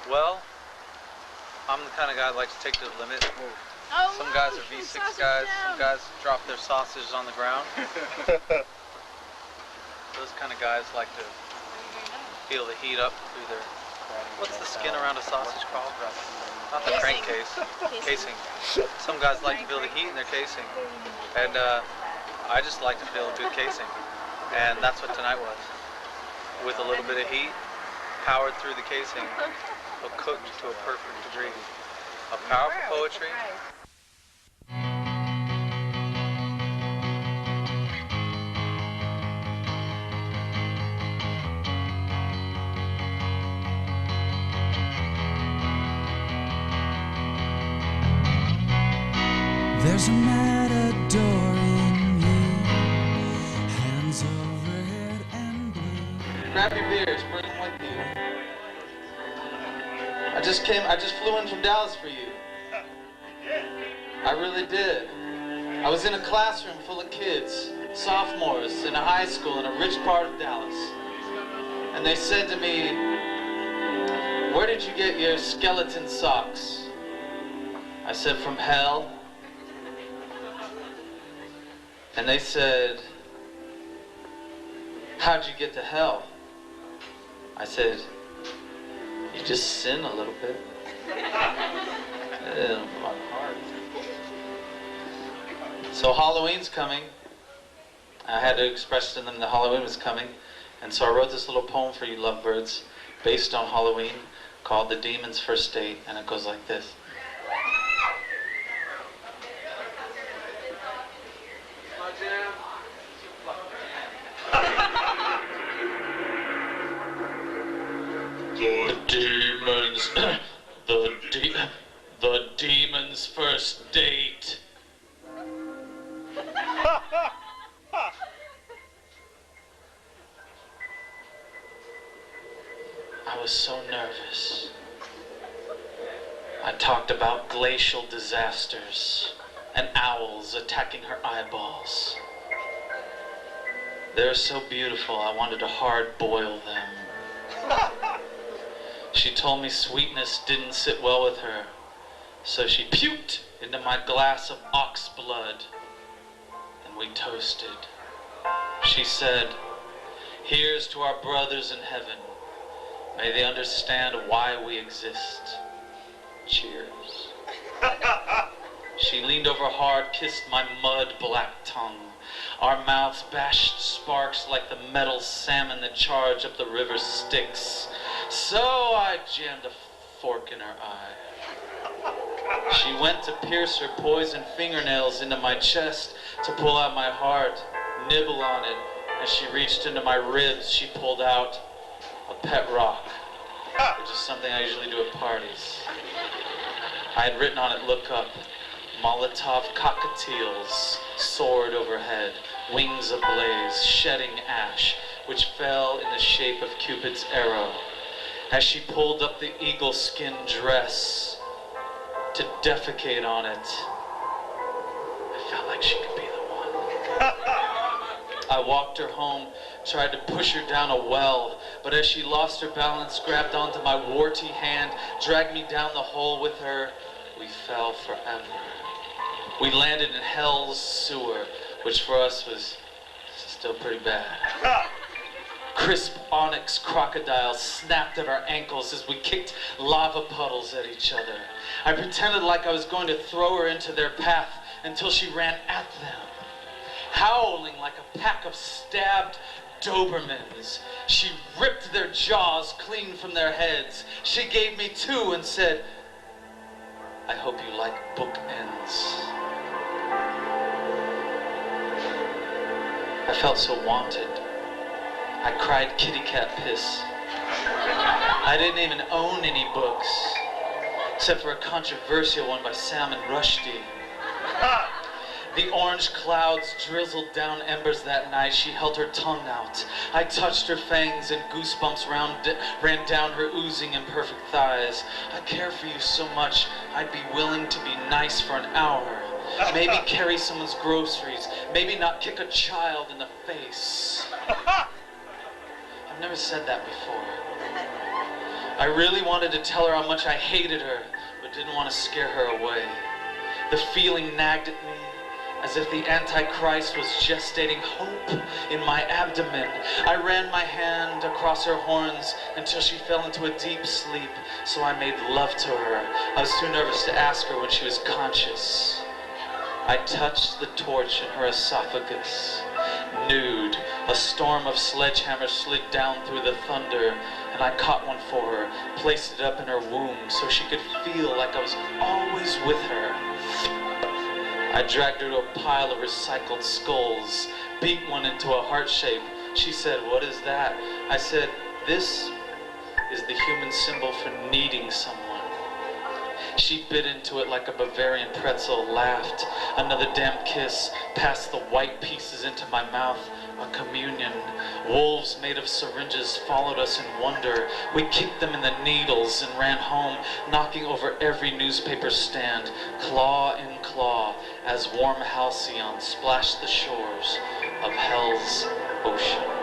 Well, I'm the kind of guy that likes to take to the limit. Oh, some guys are V6 guys, some guys drop their sausages on the ground. Those kind of guys like to feel the heat up through their... What's the skin around a sausage called? Not the crankcase. Casing. Some guys like to feel the heat in their casing. And I just like to feel a good casing. And that's what tonight was. With a little bit of heat, powered through the casing, but cooked to a perfect degree. A powerful poetry. There's a matador in you, hands of red and blue. Grab your beers, bring them with you. I just flew in from Dallas for you. I really did. I was in a classroom full of kids, sophomores in a high school in a rich part of Dallas. And they said to me, "Where did you get your skeleton socks?" I said, "From hell." And they said, "How'd you get to hell?" I said, "You just sin a little bit." So Halloween's coming. I had to express to them that Halloween was coming. And so I wrote this little poem for you lovebirds based on Halloween called The Demon's First Date. And it goes like this. The demon's first date. I was so nervous. I talked about glacial disasters and owls attacking her eyeballs. They're so beautiful, I wanted to hard boil them. She told me sweetness didn't sit well with her, so she puked into my glass of ox blood, and we toasted. She said, "Here's to our brothers in heaven. May they understand why we exist. Cheers." She leaned over hard, kissed my mud-black tongue. Our mouths bashed sparks like the metal salmon that charge up the river Styx. So I jammed a fork in her eye. She went to pierce her poisoned fingernails into my chest to pull out my heart, nibble on it. As she reached into my ribs, she pulled out a pet rock, which is something I usually do at parties. I had written on it, "Look up." Molotov cockatiels soared overhead, wings ablaze, shedding ash, which fell in the shape of Cupid's arrow. As she pulled up the eagle-skin dress to defecate on it, I felt like she could be the one. I walked her home, tried to push her down a well, but as she lost her balance, grabbed onto my warty hand, dragged me down the hole with her, we fell forever. We landed in hell's sewer, which for us was still pretty bad. Crisp onyx crocodiles snapped at our ankles as we kicked lava puddles at each other. I pretended like I was going to throw her into their path until she ran at them. Howling like a pack of stabbed Dobermans, she ripped their jaws clean from their heads. She gave me two and said, "I hope you like bookends." I felt so wanted. I cried kitty cat piss. I didn't even own any books, except for a controversial one by Salman Rushdie. The orange clouds drizzled down embers that night. She held her tongue out. I touched her fangs and goosebumps ran down her oozing imperfect thighs. "I care for you so much, I'd be willing to be nice for an hour. Maybe carry someone's groceries. Maybe not kick a child in the face." I've never said that before. I really wanted to tell her how much I hated her, but didn't want to scare her away. The feeling nagged at me, as if the Antichrist was gestating hope in my abdomen. I ran my hand across her horns until she fell into a deep sleep, so I made love to her. I was too nervous to ask her when she was conscious. I touched the torch in her esophagus. Nude, a storm of sledgehammers slid down through the thunder, and I caught one for her, placed it up in her womb so she could feel like I was always with her. I dragged her to a pile of recycled skulls, beat one into a heart shape. She said, "What is that?" I said, "This is the human symbol for needing someone." She bit into it like a Bavarian pretzel, laughed. Another damn kiss, passed the white pieces into my mouth, a communion. Wolves made of syringes followed us in wonder. We kicked them in the needles and ran home, knocking over every newspaper stand, claw in claw, as warm halcyon splashed the shores of hell's ocean.